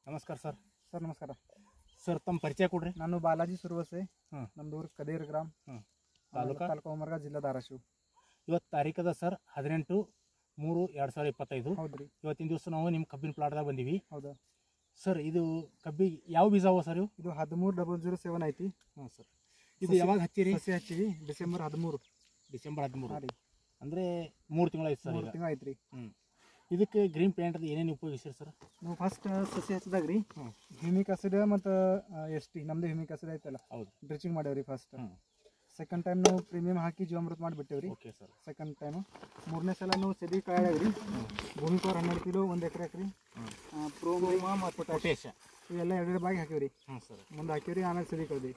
ನಮಸ್ಕಾರ sir. Sir ನಮಸ್ಕಾರ sir, ತಮ್ಮ ಪರಿಚಯ ಕೊಡ್ರಿ. ನಾನು ಬಾಲಾಜಿ ಸುರವಸೆ. ನಮ್ಮದು ಊರು ಕದೇರ್ ಗ್ರಾಮ, ತಾಲೂಕು ಉಮರ್ಗಾ, ಜಿಲ್ಲಾ ಧಾರಾಶಿವ. ಇವತ್ತು ತಾರೀಕದ ಸರ್ 18/3/2025. ಹೌದ್ರಿ. ಇವತ್ತಿನ ದಿವಸ ನಾವು ನಿಮ್ಮ ಕಬ್ಬಿನ ಪ್ಲಾಟ್ದಾಗ ಬಂದೀವಿ. ಹೌದಾ ಸರ್, ಇದು ಕಬ್ಬಿಗೆ ಯಾವ ಬೀಜ ಅವ ಸರ್? ಇದು 13-007 ಐತಿ. ಹಾಂ ಸರ್. ಇದು ಯಾವಾಗ ಹಚ್ಚಿರಿ? ಸಸಿ ಹಚ್ಚಿವಿ ಡಿಸೆಂಬರ್ 13. ಡಿಸೆಂಬರ್ 13 ರೀ. ಅಂದರೆ 3 ತಿಂಗಳು ಆಯ್ತು ಸರ್. 3 ತಿಂಗಳು ಐತ್ರಿ. ಇದಕ್ಕೆ ಗ್ರೀನ್ ಪ್ಯಾಂಟ್ ಅದು ಏನೇನು ಉಪಯೋಗಿಸ್ರಿ ಸರ್? ನಾವು ಫಸ್ಟ್ ಸಸಿ ಹಚ್ಚಿದಾಗ ರೀ ಹ್ಯೂಮಿಕ್ ಆಸಿಡ್ ಮತ್ತು ನಮ್ದು ಹ್ಯೂಮಿಕ್ ಆಸಿಡ್ ಐತಲ್ಲ, ಹೌದು, ಡ್ರಿಚಿಂಗ್ ಮಾಡೇವ್ರಿ ಫಸ್ಟ್. ಸೆಕೆಂಡ್ ಟೈಮ್ ನಾವು ಪ್ರೀಮಿಯಂ ಹಾಕಿ ಜೀವಾಮೃತ ಮಾಡಿಬಿಟ್ಟೇವ್ರಿ. Okay sir. Second time. ಮೂರನೇ ಸಲ ನಾವು ಸದಿ ಕಾಯಾಗ್ರಿ ಭೂಮಿ ಪವರ್ 12 ಕಿಲೋ 1 ಎಕರೆ ಹಾಕ್ರಿ. ಪ್ರೋಮಾ ಮತ್ತು ಪೊಟ್ಯಾಶ ಇವೆಲ್ಲ 2 ಬಾಗಿ ಹಾಕಿವ್ರಿ. ಹಾಂ ಸರ್. ಮುಂದೆ ಹಾಕಿವ್ರಿ, ಆಮೇಲೆ ಸದಿ ಕಳ್ದಿ.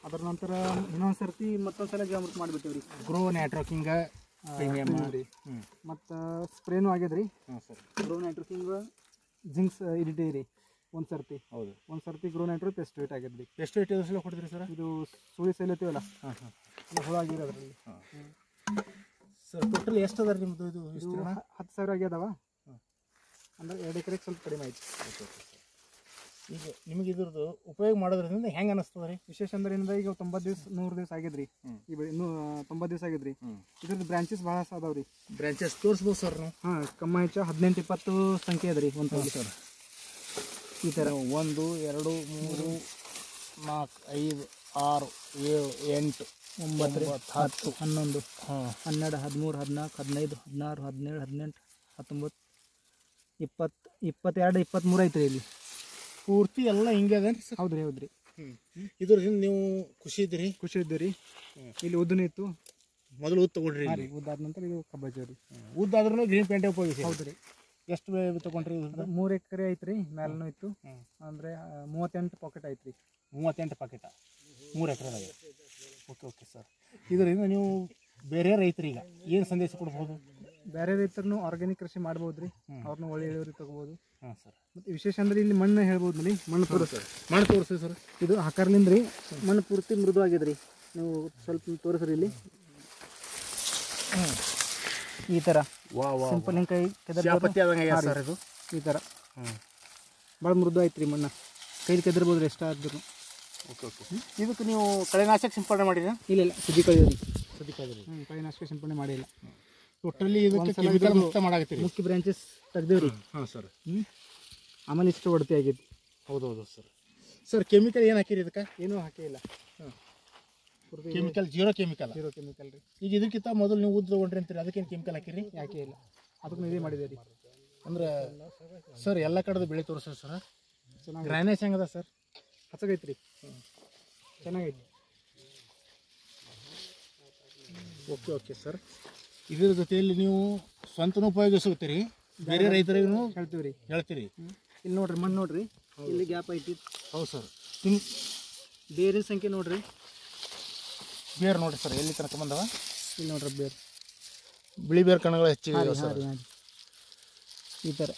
ಅದರ ನಂತರ ಇನ್ನೊಂದು ಸರ್ತಿ ಮತ್ತೊಂದು ಸಲ ಜೀವಾಮೃತ ಮಾಡಿಬಿಟ್ಟೇವ್ರಿ. ಗ್ರೋ ನೈಟ್ರೋಕಿಂಗ್ ಪ್ರೀಮಿಯಮ್ ರೀ. ಮತ್ತು ಸ್ಪ್ರೇನು ಆಗ್ಯದ್ರಿ. ಹಾಂ ಸರ್. ಗ್ರೋ ನೈಟ್ರೋಕಿಂಗ್ ಜಿಂಕ್ಸ್ ಇಡಿಟಿ ರೀ ಒಂದು ಸರ್ತಿ. ಹೌದು. ಒಂದು ಸರ್ತಿ ಗ್ರೋ ನೈಟ್ರೋ ಪೆಸ್ಟಿವೇಟ್ ಆಗಿದ್ರಿ. ಎಷ್ಟು ಸಲ ಕೊಡ್ತೀರಿ ಸರ್? ಇದು ಸುಳಿ ಸೈಲತ್ತೀವಲ್ಲ, ಹಾಂ ಹಾಂ, ಹುಳ ಆಗಿರೋ ಅದರಲ್ಲಿ. ಸರ್, ಟೋಟಲ್ ಎಷ್ಟು ಅದ ರೀ ನಿಮ್ಮದು? ಇದು 10,000 ಆಗ್ಯದವ. ಅಂದ್ರೆ 2 ಎಕರೆಗೆ ಸ್ವಲ್ಪ ಕಡಿಮೆ ಆಯ್ತು. ಈಗ ನಿಮಗೆ ಇದ್ರದ್ದು ಉಪಯೋಗ ಮಾಡೋದ್ರಿಂದ ಹೆಂಗೆ ಅನ್ನಿಸ್ತದೆ ರೀ? ವಿಶೇಷ ಅಂದ್ರೆ ಏನಿದೆ, ಈಗ 90 ದಿವಸ 100 ದಿವಸ ಆಗಿದ್ರಿ. ಈ ಬೆಳೆ ಇನ್ನೂ 90 ದಿವಸ ಆಗಿದ್ರಿ. ಇದ್ರದ್ದು ಬ್ರಾಂಚಸ್ ಭಾಳ ಅದಾವ್ರಿ. ಬ್ರಾಂಚಸ್ ತೋರಿಸ್ಬೋದು ಸರ್ ನಾವು? ಹಾಂ, ಕಮ್ಮ ಹೆಚ್ಚು 18-20 ಸಂಖ್ಯೆ ಅದ ರೀ ಒಂದು ಸರ್. ಈ ಥರ 1 2 3 4 5 6 7 8 9 10 11 12 13 14 15 16 17 18 19 20 22 23 ಐತ್ರಿ ಇಲ್ಲಿ ಪೂರ್ತಿ ಎಲ್ಲ ಹಿಂಗೆ ಅದೇನು ಸರ್? ಹೌದ್ರಿ ಹೌದ್ರಿ. ಇದ್ರಿಂದ ನೀವು ಖುಷಿ ಇದ್ದೀರಿ? ಖುಷಿ ಇದ್ದೀರಿ. ಇಲ್ಲಿ ಉದ್ದನೂ ಇತ್ತು. ಮೊದಲು ಉದ್ದು ತಗೊಳ್ರಿ. ಉದ್ದಾದ ನಂತರ ಇದು ಕಬ್ಬಜ್ಜಿ. ಉದ್ದಾದ್ರೂ ಗ್ರೀನ್ ಪ್ಯಾಂಟೇ ಉಪಯೋಗಿಸಿ. ಹೌದ್ರಿ. ಎಷ್ಟು ತಗೊಂಡ್ರಿ? 3 ಎಕರೆ ಐತ್ರಿ. ಮ್ಯಾಲೂ ಇತ್ತು. ಅಂದರೆ 38 ಪಾಕೆಟ್ ಐತ್ರಿ. 38 ಪಾಕೆಟ 3 ಎಕರೆದಾಗ. Okay okay sir. ಇದರಿಂದ ನೀವು ಬೇರೆ ರೈತರಿಗೆ ಏನು ಸಂದೇಶ ಕೊಡ್ಬೋದು? ಬೇರೆ ರೈತರನ್ನು ಆರ್ಗ್ಯಾನಿಕ್ ಕೃಷಿ ಮಾಡ್ಬೋದು ರೀ. ಅವ್ರನ್ನ ಒಳ್ಳೆ ಇಳುವರಿ ತಗೋಬೋದು. ಹಾಂ ಸರ್. ಮತ್ತು ವಿಶೇಷ ಅಂದ್ರೆ ಇಲ್ಲಿ ಮಣ್ಣು ಹೇಳ್ಬೋದು ರೀ. ಮಣ್ಣು ತೋರಿಸಿ ಸರ್. ಇದು ಹಾಕಾರ್ಲಿಂದ ರೀ ಮಣ್ಣು ಪೂರ್ತಿ ಮೃದು ಆಗಿದ್ರಿ. ನೀವು ಸ್ವಲ್ಪ ತೋರಿಸ್ರಿ ಇಲ್ಲಿ. ಈ ಥರ ಸಿಂಪಲ್ ಹಿಂಗೆ ಕೈ ಸರ್ ಇದು ಈ ಥರ ಭಾಳ ಮೃದು ಐತ್ರಿ ಮಣ್ಣು. ಕೈಲಿ ಕೆದರ್ಬೋದು ರೀ ಎಷ್ಟಾದ್ರೂ. Okay okay. ಇದಕ್ಕೆ ನೀವು ಕಳೆನಾಶಕ ಸಿಂಪಡಣೆ ಮಾಡಿದ್ರಾ? ಇಲ್ಲ, ಸುದ್ದಿ ಕಳೆದ್ರಿ. ಕಳೆನಾಶಕ ಸಿಂಪಡಣೆ ಮಾಡಿಲ್ಲ. ಟೋಟಲಿ ಇದಕ್ಕೆ ಕೆಮಿಕಲ್ ಮುಕ್ತ ಮಾಡಾಕತ್ತೀರಿ. ಮುಖ್ಯ ಬ್ರಾಂಚಸ್ ತೆಗ್ದೇವ್ರಿ. ಹಾಂ ಸರ್. ಆಮೇಲೆ ಇಷ್ಟು ಹೊಡ್ತಿ ಆಗಿದ್ದು. ಹೌದೌದು ಸರ್. ಸರ್, ಕೆಮಿಕಲ್ ಏನು ಹಾಕಿರಿ ಇದಕ್ಕೆ? ಏನೂ ಹಾಕಿಲ್ಲ. ಕೆಮಿಕಲ್ ಜೀರೋ ಕೆಮಿಕಲ್ ರೀ. ಈಗ ಇದಕ್ಕಿಂತ ಮೊದಲು ನೀವು ಉದ್ದು ತಗೊಂಡ್ರಿ ಅಂತೀರಿ, ಅದಕ್ಕೇನು ಕೆಮಿಕಲ್ ಹಾಕಿರಿ? ಯಾಕೆ ಇಲ್ಲ, ಅದಕ್ಕೆ ಇದೇ ಮಾಡಿದೆ ರೀ. ಅಂದ್ರೆ ಸರ್ ಎಲ್ಲ ಕಡೆದು ಬೆಳೆ ತೋರಿಸ್ರಿ ಸರ್. ಚೆನ್ನಾಗಿ ಡ್ರೈನೇಜ್ ಹೆಂಗದ ಸರ್? ಹಚ್ಚಗೈತ್ರಿ, ಚೆನ್ನಾಗೈತಿ. Okay okay sir. ಇದರ ಜೊತೆಯಲ್ಲಿ ನೀವು ಸ್ವಂತನೂ ಉಪಯೋಗಿಸುತ್ತೀರಿ, ಬೇರೆ ರೈತರಿಗೂ ಹೇಳ್ತೀವಿ ಹೇಳ್ತೀರಿ. ಇಲ್ಲಿ ನೋಡ್ರಿ ಮಣ್ಣು ನೋಡ್ರಿ, ಇಲ್ಲಿ ಗ್ಯಾಪ್ ಐತಿ. ಹೌದು ಸರ್. ನಿಮ್ಮ ಬೇರಿನ ಸಂಖ್ಯೆ ನೋಡ್ರಿ, ಬೇರು ನೋಡಿರಿ ಸರ್ ಎಲ್ಲಿ ತನಕ ಬಂದವ. ಇಲ್ಲಿ ನೋಡ್ರಿ ಬೇರು, ಬಿಳಿ ಬೇರು ಕಣಗಳು ಹೆಚ್ಚಿಗೆ ಸರ್. ಈ ಥರ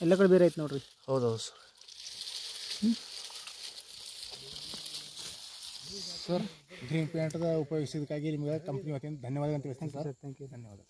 ಎಲ್ಲ ಕಡೆ ಬೇರೆ ಐತೆ ನೋಡ್ರಿ. ಹೌದೌದು ಸರ್. ಸರ್, ಗ್ರೀನ್ ಪ್ಯಾಂಟ್ದ ಉಪಯೋಗಿಸಿದ್ದಕ್ಕಾಗಿ ನಿಮಗೆ ಕಂಪ್ನಿ ವತಿಯಿಂದ ಧನ್ಯವಾದ ಅಂತ ತಿಳಿಸ್ತೀನಿ ಸರ್. Thank you. ಧನ್ಯವಾದ.